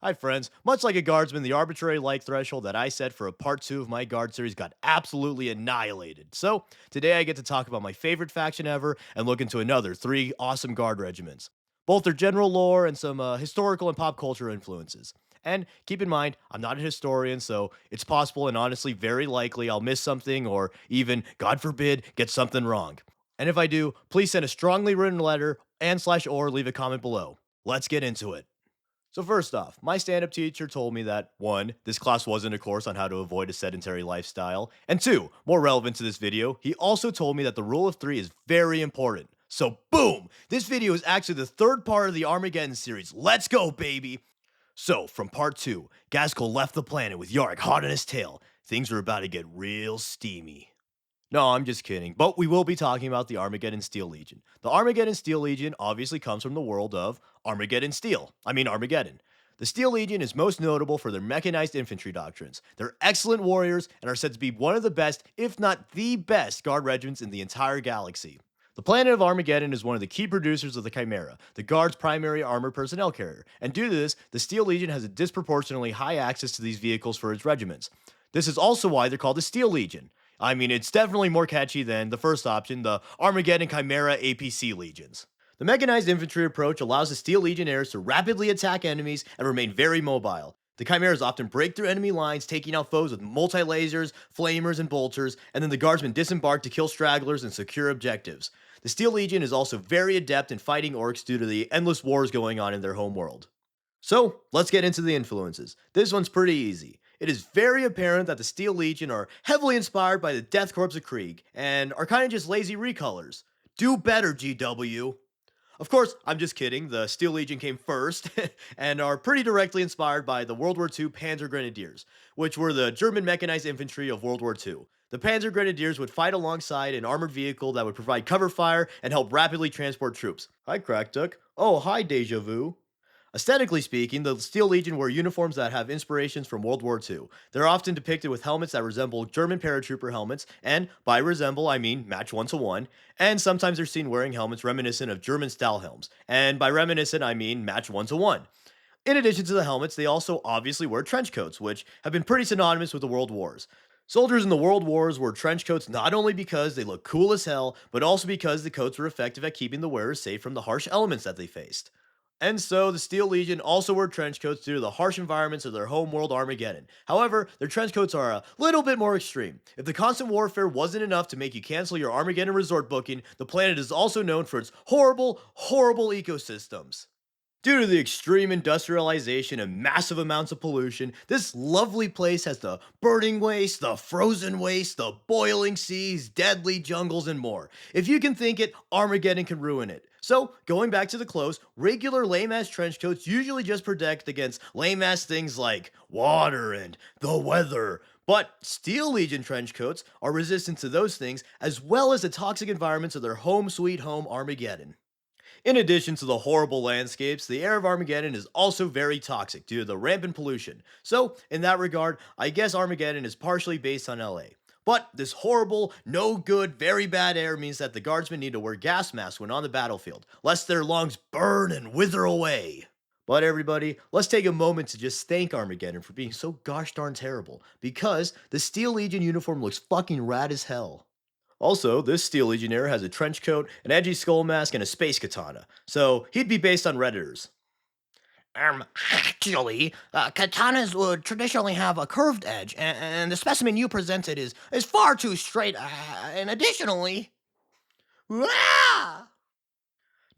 Hi, friends. Much like a guardsman, the arbitrary like threshold that I set for a part 2 of my guard series got absolutely annihilated. So, today I get to talk about my favorite faction ever and look into another 3 awesome guard regiments. Both their general lore and some historical and pop culture influences. And keep in mind, I'm not a historian, so it's possible and honestly very likely I'll miss something or even, God forbid, get something wrong. And if I do, please send a strongly written letter and slash or leave a comment below. Let's get into it. So first off, my stand-up teacher told me that 1, this class wasn't a course on how to avoid a sedentary lifestyle, and 2, more relevant to this video, he also told me that the rule of 3 is very important. So boom! This video is actually the third part of the Armageddon series. Let's go, baby! So, from part 2, Gaskell left the planet with Yarick hot on his tail. Things were about to get real steamy. No, I'm just kidding. But we will be talking about the Armageddon Steel Legion. The Armageddon Steel Legion obviously comes from the world of Armageddon Steel. Armageddon. The Steel Legion is most notable for their mechanized infantry doctrines. They're excellent warriors and are said to be one of the best, if not the best, guard regiments in the entire galaxy. The planet of Armageddon is one of the key producers of the Chimera, the Guard's primary armored personnel carrier, and due to this, the Steel Legion has a disproportionately high access to these vehicles for its regiments. This is also why they're called the Steel Legion. It's definitely more catchy than the first option, the Armageddon Chimera APC Legions. The mechanized infantry approach allows the Steel Legionnaires to rapidly attack enemies and remain very mobile. The Chimeras often break through enemy lines, taking out foes with multi-lasers, flamers, and bolters, and then the Guardsmen disembark to kill stragglers and secure objectives. The Steel Legion is also very adept in fighting orcs due to the endless wars going on in their home world. So, let's get into the influences. This one's pretty easy. It is very apparent that the Steel Legion are heavily inspired by the Death Corps of Krieg, and are kind of just lazy recolors. Do better, GW. Of course, I'm just kidding. The Steel Legion came first, and are pretty directly inspired by the World War II Panzer Grenadiers, which were the German mechanized infantry of World War II. The Panzer Grenadiers would fight alongside an armored vehicle that would provide cover fire and help rapidly transport troops. Hi, Crackduck. Oh, hi, Deja Vu. Aesthetically speaking, the Steel Legion wear uniforms that have inspirations from World War II. They're often depicted with helmets that resemble German paratrooper helmets, and by resemble, I mean match 1-to-1, and sometimes they're seen wearing helmets reminiscent of German style helms, and by reminiscent, I mean match 1-to-1. In addition to the helmets, they also obviously wear trench coats, which have been pretty synonymous with the World Wars. Soldiers in the World Wars wore trench coats not only because they look cool as hell, but also because the coats were effective at keeping the wearers safe from the harsh elements that they faced. And so, the Steel Legion also wore trench coats due to the harsh environments of their home world Armageddon. However, their trench coats are a little bit more extreme. If the constant warfare wasn't enough to make you cancel your Armageddon resort booking, the planet is also known for its horrible, horrible ecosystems. Due to the extreme industrialization and massive amounts of pollution, this lovely place has the burning waste, the frozen waste, the boiling seas, deadly jungles, and more. If you can think it, Armageddon can ruin it. So, going back to the clothes, regular lame ass trench coats usually just protect against lame ass things like water and the weather. But Steel Legion trench coats are resistant to those things as well as the toxic environments of their home sweet home Armageddon. In addition to the horrible landscapes, the air of Armageddon is also very toxic due to the rampant pollution. So, in that regard, I guess Armageddon is partially based on LA. But this horrible, no good, very bad air means that the guardsmen need to wear gas masks when on the battlefield, lest their lungs burn and wither away. But everybody, let's take a moment to just thank Armageddon for being so gosh darn terrible, because the Steel Legion uniform looks fucking rad as hell. Also, this Steel Legionnaire has a trench coat, an edgy skull mask, and a space katana, so he'd be based on Redditors. Katanas would traditionally have a curved edge, and the specimen you presented is far too straight, and additionally. Ah!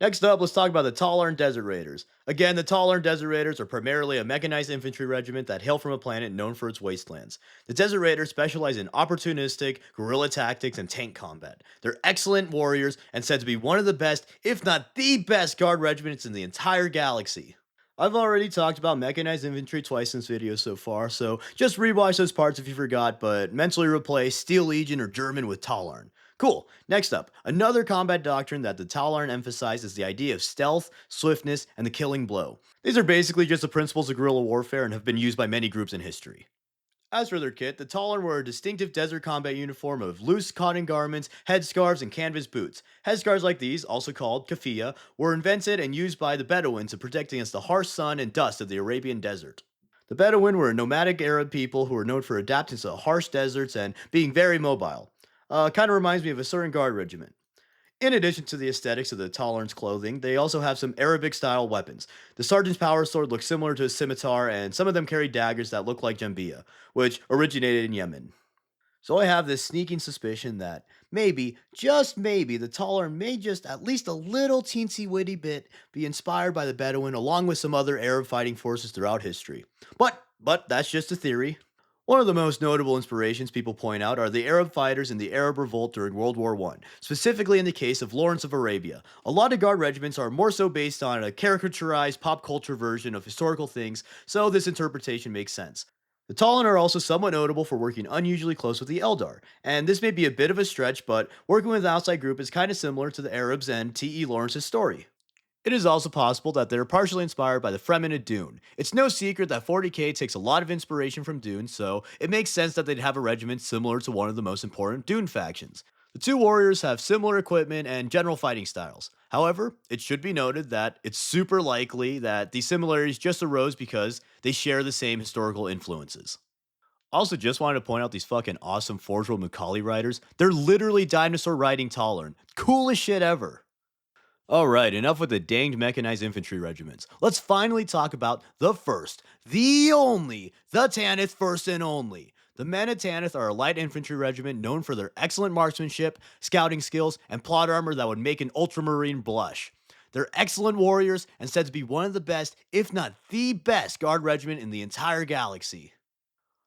Next up, let's talk about the Tallarn Desert Raiders. Again, the Tallarn Desert Raiders are primarily a mechanized infantry regiment that hail from a planet known for its wastelands. The Desert Raiders specialize in opportunistic, guerrilla tactics, and tank combat. They're excellent warriors and said to be one of the best, if not the best, guard regiments in the entire galaxy. I've already talked about mechanized infantry twice in this video so far, so just rewatch those parts if you forgot, but mentally replace Steel Legion or German with Tallarn. Cool. Next up, another combat doctrine that the Tallarn emphasizes is the idea of stealth, swiftness, and the killing blow. These are basically just the principles of guerrilla warfare and have been used by many groups in history. As for their kit, the Tallarn wore a distinctive desert combat uniform of loose cotton garments, headscarves, and canvas boots. Headscarves like these, also called kafia, were invented and used by the Bedouins to protect against the harsh sun and dust of the Arabian desert. The Bedouin were a nomadic Arab people who were known for adapting to harsh deserts and being very mobile. Kind of reminds me of a certain guard regiment. In addition to the aesthetics of the Tallarn's clothing, they also have some Arabic style weapons. The Sergeant's Power Sword looks similar to a scimitar, and some of them carry daggers that look like jambia, which originated in Yemen. So I have this sneaking suspicion that maybe, just maybe, the Tallarn may just at least a little teensy witty bit be inspired by the Bedouin along with some other Arab fighting forces throughout history. But that's just a theory. One of the most notable inspirations people point out are the Arab fighters in the Arab Revolt during World War I, specifically in the case of Lawrence of Arabia. A lot of guard regiments are more so based on a caricaturized pop culture version of historical things, so this interpretation makes sense. The Talon are also somewhat notable for working unusually close with the Eldar, and this may be a bit of a stretch, but working with an outside group is kind of similar to the Arabs and T.E. Lawrence's story. It is also possible that they're partially inspired by the Fremen of Dune. It's no secret that 40k takes a lot of inspiration from Dune, so it makes sense that they'd have a regiment similar to one of the most important Dune factions. The two warriors have similar equipment and general fighting styles. However, it should be noted that it's super likely that these similarities just arose because they share the same historical influences. Also, just wanted to point out these fucking awesome Forge World Mukali riders. They're literally dinosaur riding Tallarn. Coolest shit ever. Alright, enough with the danged mechanized infantry regiments. Let's finally talk about the first, the only, the Tanith first and only. The men of Tanith are a light infantry regiment known for their excellent marksmanship, scouting skills, and plot armor that would make an ultramarine blush. They're excellent warriors and said to be one of the best, if not the best, guard regiment in the entire galaxy.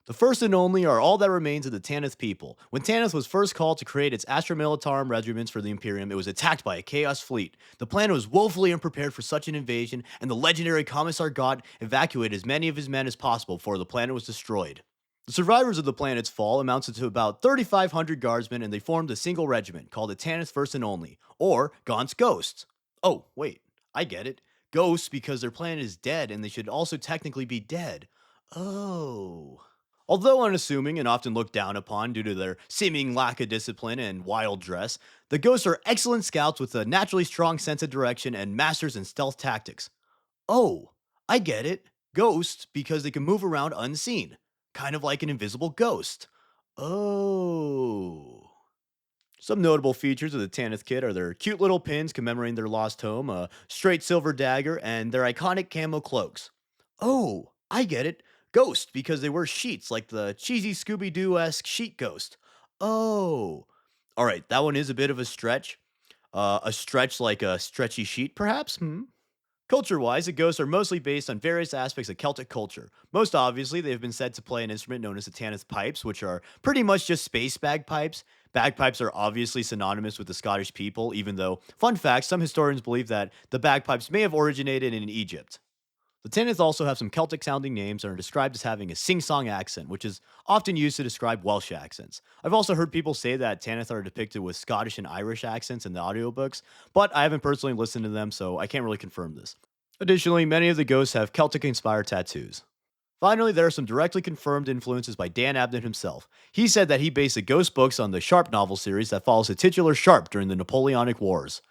The first and only are all that remains of the Tanith people. When Tanith was first called to create its Astromilitarum regiments for the Imperium, it was attacked by a Chaos fleet. The plan was woefully unprepared for such an invasion, and the legendary Commissar Gaunt evacuated as many of his men as possible before the planet was destroyed. The survivors of the planet's fall amounted to about 3,500 guardsmen, and they formed a single regiment called the Tanith First and Only, or Gaunt's Ghosts. Oh, wait, I get it. Ghosts because their planet is dead, and they should also technically be dead. Oh. Although unassuming and often looked down upon due to their seeming lack of discipline and wild dress, the Ghosts are excellent scouts with a naturally strong sense of direction and masters in stealth tactics. Oh, I get it. Ghosts because they can move around unseen, kind of like an invisible ghost. Oh. Some notable features of the Tanith kit are their cute little pins commemorating their lost home, a straight silver dagger, and their iconic camo cloaks. Oh, I get it. Ghost, because they wear sheets like the cheesy Scooby Doo esque sheet ghost. Oh. All right, that one is a bit of a stretch. A stretch like a stretchy sheet, perhaps? Hmm? Culture wise, the ghosts are mostly based on various aspects of Celtic culture. Most obviously, they have been said to play an instrument known as the Tanith pipes, which are pretty much just space bagpipes. Bagpipes are obviously synonymous with the Scottish people, even though, fun fact, some historians believe that the bagpipes may have originated in Egypt. The Tanith also have some Celtic sounding names and are described as having a sing song accent, which is often used to describe Welsh accents. I've also heard people say that Tanith are depicted with Scottish and Irish accents in the audiobooks, but I haven't personally listened to them, so I can't really confirm this. Additionally, many of the ghosts have Celtic inspired tattoos. Finally, there are some directly confirmed influences by Dan Abnett himself. He said that he based the Ghost books on the Sharp novel series that follows the titular Sharp during the Napoleonic Wars.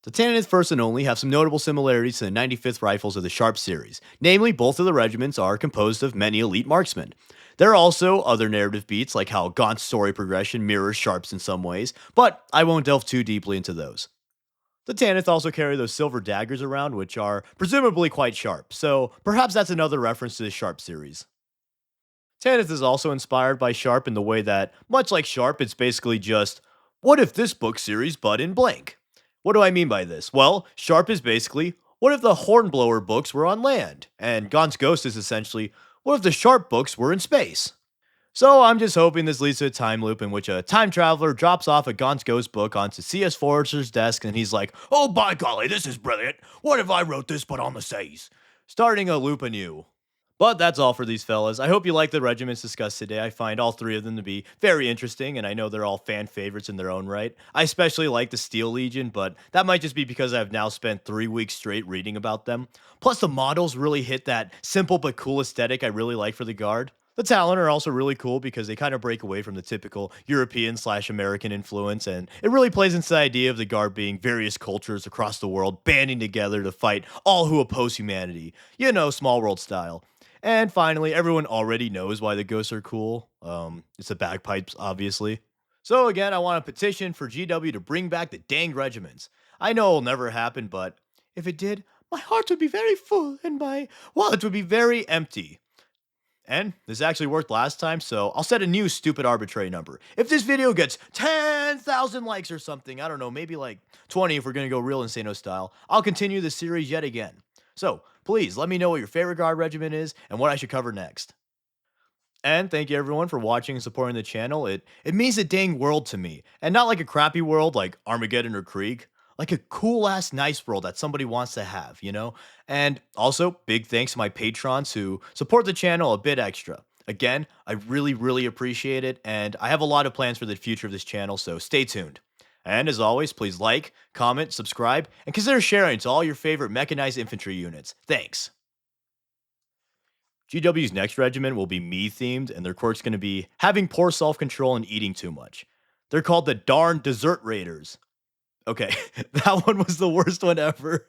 The Tanith First and Only have some notable similarities to the 95th Rifles of the Sharp series. Namely, both of the regiments are composed of many elite marksmen. There are also other narrative beats, like how Gaunt's story progression mirrors Sharp's in some ways, but I won't delve too deeply into those. The Tanith also carry those silver daggers around, which are presumably quite sharp, so perhaps that's another reference to the Sharp series. Tanith is also inspired by Sharp in the way that, much like Sharp, it's basically just, what if this book series but in blank? What do I mean by this? Well, Sharp is basically, what if the Hornblower books were on land? And Gaunt's Ghost is essentially, what if the Sharp books were in space? So I'm just hoping this leads to a time loop in which a time traveler drops off a Gaunt's Ghost book onto C.S. Forrester's desk and he's like, oh by golly, this is brilliant. What if I wrote this but on the seas? Starting a loop anew. But that's all for these fellas. I hope you like the regiments discussed today. I find all three of them to be very interesting, and I know they're all fan favorites in their own right. I especially like the Steel Legion, but that might just be because I've now spent 3 weeks straight reading about them. Plus, the models really hit that simple but cool aesthetic I really like for the Guard. The Tallarn are also really cool because they kind of break away from the typical European slash American influence, and it really plays into the idea of the Guard being various cultures across the world banding together to fight all who oppose humanity. You know, small world style. And finally, everyone already knows why the ghosts are cool. It's the bagpipes, obviously. So again, I want to petition for GW to bring back the dang regiments. I know it'll never happen, but if it did, my heart would be very full and my wallet would be very empty. And this actually worked last time, so I'll set a new stupid arbitrary number. If this video gets 10,000 likes or something, I don't know, maybe like 20 if we're gonna go real Insano style, I'll continue the series yet again. So please let me know what your favorite guard regiment is and what I should cover next. And thank you everyone for watching and supporting the channel. It means a dang world to me. And not like a crappy world like Armageddon or Krieg. Like a cool ass nice world that somebody wants to have, you know? And also, big thanks to my patrons who support the channel a bit extra. Again, I really appreciate it, and I have a lot of plans for the future of this channel, so stay tuned. And as always, please like, comment, subscribe, and consider sharing to all your favorite mechanized infantry units. Thanks. GW's next regiment will be me themed, and their quirk's going to be having poor self control and eating too much. They're called the Darn Dessert Raiders. Okay, that one was the worst one ever.